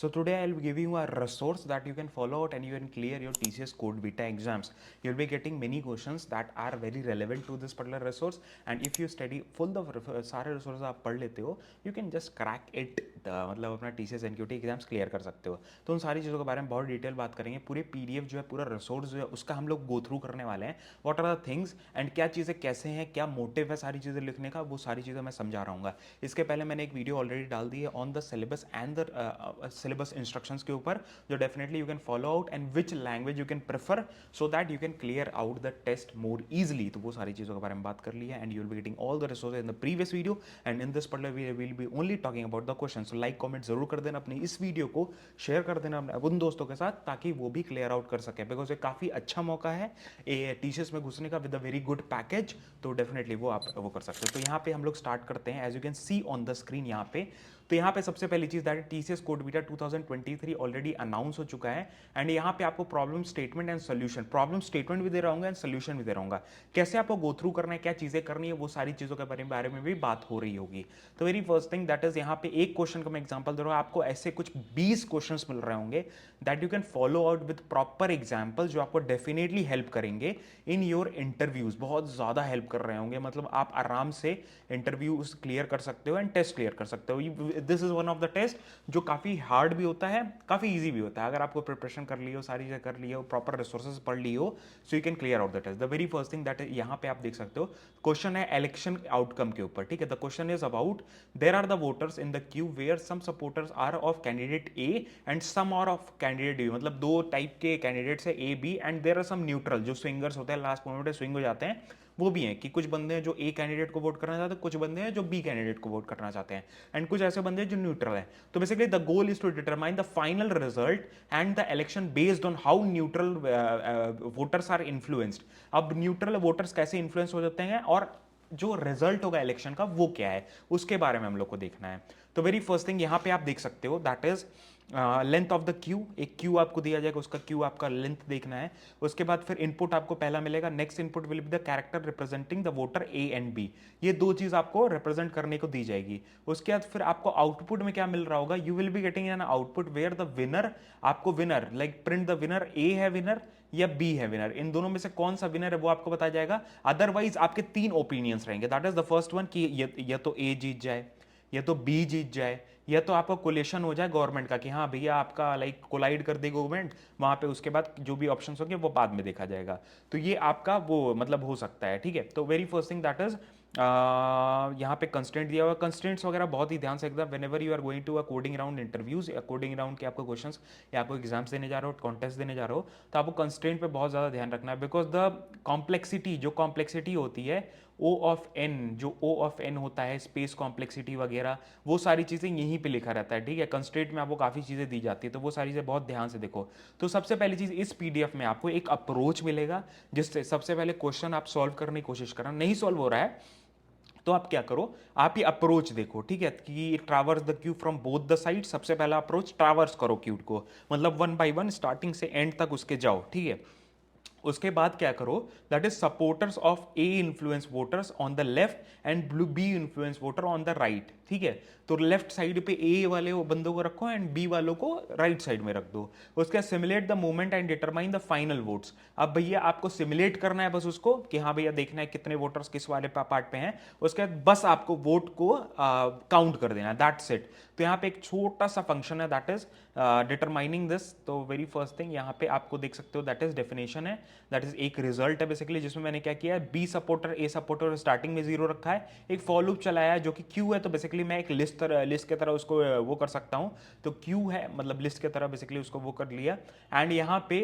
So today I'll be giving you a resource that you can follow out and you can clear your TCS Code Beta exams. You'll be getting many questions that are very relevant to this particular resource, and if you study full the सारे resources आप पढ़ लेते हो, you can just crack it. मतलब अपना TCS NQT exams clear कर सकते हो. तो उन सारी चीज़ों के बारे में बहुत डिटेल बात करेंगे. पूरे PDF जो है, पूरा रिसोर्स जो है, उसका हम लोग गो थ्रू करने वाले हैं. What are the things and क्या चीज़ें कैसे हैं, क्या मोटिव है सारी चीज़ें लिखने का, वो सारी चीज़ें मैं समझा रहूँगा. इसके पहले मैंने एक वीडियो ऑलरेडी डाल दी है on the syllabus and the syllabus instructions के ऊपर, जो definitely you can follow out and which language you can prefer so that you can clear out the test more easily. तो वो सारी चीज़ों के बारे में बात कर ली है and you will be getting all the resources in the previous video and in this particular video will be only talking about the question. So like comment जरूर कर देना, अपनी इस वीडियो को शेयर कर देना उन दोस्तों के साथ ताकि वो भी क्लियर आउट कर सके, बिकॉज ये काफ़ी अच्छा मौका है टीसीएस में घुसने का with a very good package. तो डेफिनेटली वो आप वो कर सकते हो. तो यहाँ पे हम लोग स्टार्ट करते हैं. As you can see on the screen यहाँ पे, तो यहाँ पे सबसे पहली चीज दैट है TCS code beta 2023 already announce हो चुका है एंड यहाँ पे आपको problem statement and solution, problem statement भी दे रहा हूँ एंड सोल्यूशन भी दे रहा हूँ. कैसे आपको गो थ्रू करना है, क्या चीजें करनी है, वो सारी चीजों के बारे में भी बात हो रही होगी. तो very first thing that is यहाँ पे एक क्वेश्चन का मैं एग्जाम्पल दे रहा हूँ. आपको ऐसे कुछ 20 क्वेश्चन मिल रहे होंगे that you can follow out with proper example, जो आपको डेफिनेटली हेल्प करेंगे इन योर इंटरव्यूज. बहुत ज्यादा हेल्प कर रहे होंगे, मतलब आप आराम से इंटरव्यूज क्लियर कर सकते हो एंड टेस्ट क्लियर कर सकते हो. This is one of the test जो काफी हार्ड भी होता है, काफी इजी भी होता है. अगर आपको प्रिपरेशन कर ली हो, सारी चीजें कर ली हो, प्रॉपर रिसोर्सेज पढ़ ली हो, so you can clear out the test. The very first thing that यहाँ पे आप देख सकते हो, क्वेश्चन है इलेक्शन आउटकम के ऊपर. ठीक है, the question is about there are the voters in the queue where some supporters are of candidate A and some are of candidate B. मतलब दो टाइप के कैंडिडेट्स है A B and there are some neutral, जो swingers होते हैं, last moment में swing हो जाते हैं, वो भी हैं कि कुछ बंदे हैं जो ए कैंडिडेट को वोट करना चाहते हैं, कुछ बंदे हैं जो बी कैंडिडेट को वोट करना चाहते हैं, एंड कुछ ऐसे बंदे हैं जो न्यूट्रल हैं. तो basically the goal is to determine the final result and the election based on how neutral voters are influenced. अब न्यूट्रल वोटर्स कैसे इन्फ्लुएंस हो जाते हैं और जो रिजल्ट होगा इलेक्शन का वो क्या है, उसके बारे में हम लोग को देखना है. तो वेरी फर्स्ट थिंग यहाँ पे आप देख सकते हो that is length of the Q. एक क्यू आपको दिया जाएगा, उसका क्यू आपका लेंथ देखना है. उसके बाद फिर इनपुट आपको पहला मिलेगा. Next input will be the character representing the voter A and B. ये दो चीज आपको रिप्रेजेंट करने को दी जाएगी. उसके बाद फिर आपको आउटपुट में क्या मिल रहा होगा, you will be getting an output where the winner, आपको winner like print the winner, A है विनर या बी है विनर, इन दोनों में से कौन सा विनर है वो आपको बताया जाएगा. अदरवाइज आपके तीन ओपिनियंस रहेंगे. That is the first one कि ये तो ए जीत जाए, या तो बी जीत जाए, या तो आपका कोलेशन हो जाए गवर्नमेंट का कि हाँ भैया आपका लाइक कोलाइड कर दे गवर्नमेंट वहां पे, उसके बाद जो भी ऑप्शंस होंगे वो बाद में देखा जाएगा. तो ये आपका वो मतलब हो सकता है. ठीक है, तो very first thing that is यहाँ पे कंस्टेंट दिया हुआ. कंस्टेंट्स वगैरह बहुत ही ध्यान से एकदम whenever you are going to a coding round interviews या कोडिंग राउंड के आपको क्वेश्चंस या आपको एग्जाम्स देने जा रहे हो, कॉन्टेस्ट देने जा रहे हो, तो आपको कंस्टेंट पे बहुत ज़्यादा ध्यान रखना है. बिकॉज द कॉम्प्लेक्सिटी, जो कॉम्प्लेक्सिटी होती है ओ ऑफ एन, जो ओ ऑफ एन होता है, स्पेस कॉम्प्लेक्सिटी वगैरह, वो सारी चीज़ें यहीं पे लिखा रहता है. ठीक है, कंस्ट्रेंट में आपको काफ़ी चीज़ें दी जाती है, तो वो सारी चीज़ें बहुत ध्यान से देखो. तो सबसे पहली चीज़, इस पीडीएफ में आपको एक अप्रोच मिलेगा जिससे सबसे पहले क्वेश्चन आप सॉल्व करने की कोशिश करना. नहीं सॉल्व हो रहा है तो आप क्या करो, आप ये अप्रोच देखो. ठीक है, कि traverse the cube from both the side. सबसे पहला अप्रोच ट्रैवर्स करो क्यूब को, मतलब वन बाय वन स्टार्टिंग से एंड तक उसके जाओ. ठीक है, उसके बाद क्या करो, that is supporters of A influence voters on the left and blue B influence voter on the right. ठीक है, तो लेफ्ट साइड पे ए वाले बंदों को रखो एंड बी वालों को राइट साइड में रख दो. उसके बाद simulate the movement and determine the final votes. अब भैया आपको सिमुलेट करना है बस उसको कि हाँ भैया देखना है कितने वोटर्स किस वाले पार्ट पे हैं. उसके बाद बस आपको वोट को काउंट कर देना है, दैट्स इट. तो यहाँ पे एक छोटा सा फंक्शन है दैट इज डिटरमाइनिंग दिस. तो वेरी फर्स्ट थिंग यहाँ पे आपको देख सकते हो दैट इज डेफिनेशन है, दैट इज एक रिजल्ट है बेसिकली, जिसमें मैंने क्या किया है, B supporter A supporter starting में जीरो रखा है, एक फॉर लूप चलाया है जो कि क्यू है. तो बेसिकली मैं एक लिस्ट के तरह उसको वो कर सकता हूं. तो क्यू है मतलब लिस्ट के तरह बेसिकली उसको वो कर लिया. एंड यहाँ पे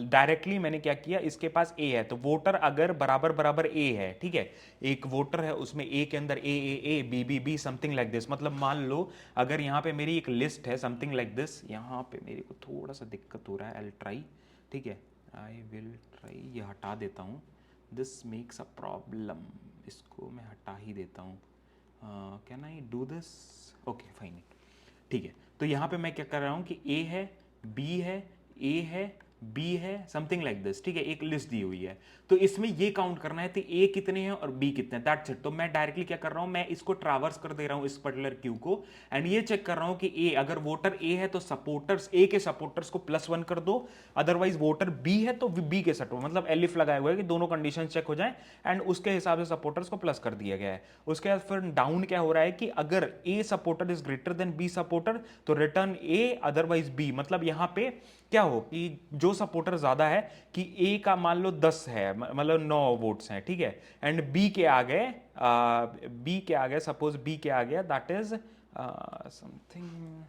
डायरेक्टली मैंने क्या किया, इसके पास ए है तो वोटर अगर बराबर बराबर ए है, ठीक है, एक वोटर है उसमें ए के अंदर A B B B something like this. मतलब मान लो अगर यहाँ पे मेरी एक लिस्ट है समथिंग लाइक दिस, यहाँ पे मेरे को थोड़ा सा दिक्कत हो रहा है, आई विल ट्राई. ठीक है, आई विल ट्राई, ये हटा देता हूँ, दिस मेक्स अ प्रॉब्लम, इसको मैं हटा ही देता हूँ. Can I do this, okay fine. ठीक है, तो यहाँ पे मैं क्या कर रहा हूँ कि ए है, बी है, ए है, बी है, समथिंग लाइक दिस, ठीक है, एक लिस्ट दी हुई है। तो इसमें ये काउंट करना है कि ए कितने हैं और बी कितने हैं, दैट्स इट। तो मैं डायरेक्टली क्या कर रहा हूं, मैं इसको ट्रैवर्स कर दे रहा हूं इस पर्टिकुलर क्यू को, एंड ये चेक कर रहा हूं कि ए, अगर वोटर ए है तो सपोर्टर्स ए के सपोर्टर्स को +1 कर दो, अदरवाइज वोटर बी है तो बी के सपोर्ट, मतलब एलिफ लगाया हुआ है कि दोनों कंडीशन चेक हो जाए, एंड उसके हिसाब से सपोर्टर्स को प्लस कर दिया गया है। उसके बाद फिर डाउन क्या हो रहा है कि अगर A supporter is greater than B supporter तो रिटर्न ए, अदरवाइज बी। मतलब यहां पे क्या हो कि जो सपोर्टर ज्यादा है, कि ए का मान लो 10 है, मतलब 9 वोट्स हैं, ठीक है, एंड बी के आ गए, बी के आ गए, सपोज बी के आ गया, दैट इज समथिंग,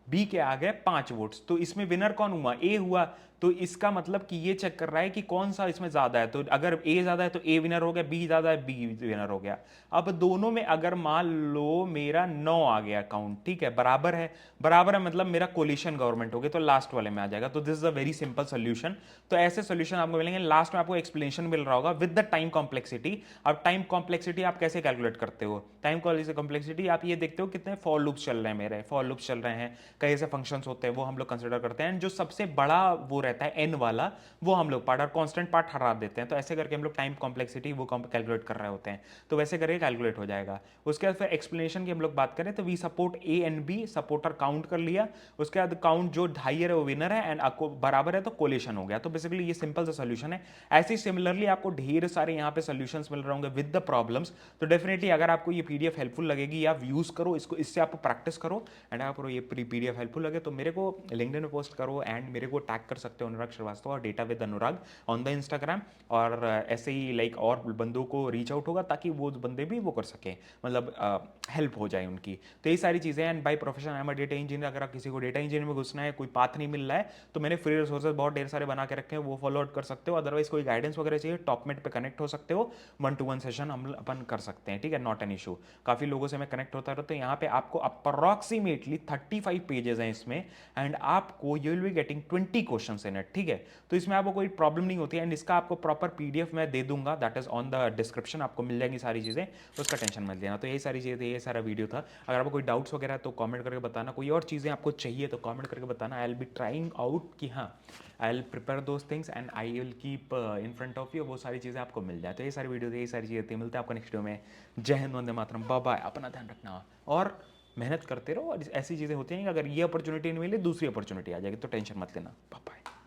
बी के आ गए 5 वोट्स, तो इसमें विनर कौन हुआ, ए हुआ। तो इसका मतलब कि ये चेक कर रहा है कि कौन सा इसमें ज्यादा है, तो अगर ए ज्यादा है तो ए विनर हो गया, बी ज्यादा है बी विनर हो गया। अब दोनों में अगर मान लो मेरा 9 आ गया काउंट, ठीक है, बराबर है, बराबर है मतलब मेरा कोलिशन गवर्नमेंट हो गया, तो लास्ट वाले में आ जाएगा। तो this is a very simple solution. तो ऐसे सोल्यूशन आपको मिलेंगे, लास्ट में आपको एक्सप्लेनेशन मिल रहा होगा विद द टाइम कॉम्प्लेक्सिटी। अब टाइम कॉम्प्लेक्सिटी आप कैसे कैलकुलेट करते हो, टाइम कॉम्प्लेक्सिटी आप ये देखते हो कितने फॉर लूप्स चल रहे हैं, मेरे फॉर लूप्स चल रहे हैं, कई ऐसे फंक्शंस होते हैं वो हम लोग कंसिडर करते हैं, जो सबसे बड़ा वो रहता है एन वाला, वो हम लोग पार्ट और कांस्टेंट पार्ट हटा देते हैं। तो ऐसे करके हम लोग टाइम कॉम्प्लेक्सिटी वो कैलकुलेट कर रहे होते हैं, तो वैसे करके कैलकुलेट हो जाएगा। उसके बाद फिर एक्सप्लेनेशन की हम लोग बात करें तो we support A and B, supporter count कर लिया, उसके बाद काउंट जो हाइयर है वो विनर है, एंड आपको बराबर है तो कोलेशन हो गया। तो बेसिकली ये सिंपल सा सोल्यूशन है। ऐसे ही सिमिलरली आपको ढेर सारे यहाँ पे सोल्यूशंस मिल रहे होंगे विद द प्रॉब्लम्स। तो डेफिनेटली अगर आपको ये पीडीएफ हेल्पफुल लगेगी, आप यूज करो इसको, इससे आप प्रैक्टिस करो, एंड आपको ये पीडीएफ हेल्पफुल लगे तो मेरे को लिंक्डइन में पोस्ट करो, एंड मेरे को टैग कर सकते हो अनुराग श्रीवास्तव और data with Anurag on the Instagram. और ऐसे ही लाइक और बंदों को रीच आउट होगा ताकि वो बंदे भी वो कर सकें, मतलब हेल्प हो जाए उनकी। तो ये सारी चीज़ें, and by profession I am a data engineer. अगर किसी को डेटा इंजीनियर में घुसना है, कोई पाथ नहीं मिल रहा है, तो मैंने फ्री रिसोर्सेज बहुत ढेर सारे बना के रखे हैं, वो फॉलो आउट कर सकते हो। अदरवाइज कोई गाइडेंस वगैरह चाहिए, टॉपमेट पे कनेक्ट हो सकते हो, 1-to-1 सेशन हम अपन कर सकते हैं, ठीक है, नॉट एन इशू। काफ़ी लोगों से मैं कनेक्ट होता रहता हूँ। यहाँ पे आपको अप्रॉक्सीमेटली 35 पेजेस हैं इसमें, एंड आपको you will be getting 20 question in it, ठीक है। तो इसमें आपको कोई प्रॉब्लम नहीं होती है, एंड इसका आपको प्रॉपर पीडीएफ मैं दे दूंगा, that is on the description, आपको मिल जाएंगी सारी चीज़ें, तो उसका टेंशन मत लेना। तो यही सारी चीज़ें थी, ये सारा वीडियो था। अगर आपको कोई डाउट्स वगैरह है तो कमेंट करके बताना, कोई और चीज़ें आपको चाहिए तो कमेंट करके बताना। I will be trying out कि हाँ, I will prepare those things and I will keep in front of you, वो सारी चीज़ें आपको मिल जाए। तो ये सारी वीडियो थी, ये सारी चीज़ें थी। मिलते हैं आपको नेक्स्ट वीडियो में। जय हिंद, वंदे मातरम, बाय बाय। अपना ध्यान रखना और मेहनत करते रहो, और ऐसी चीज़ें होती हैं कि अगर ये अपॉर्चुनिटी नहीं मिली दूसरी अपॉर्चुनिटी आ जाएगी, तो टेंशन मत लेना। Bye bye.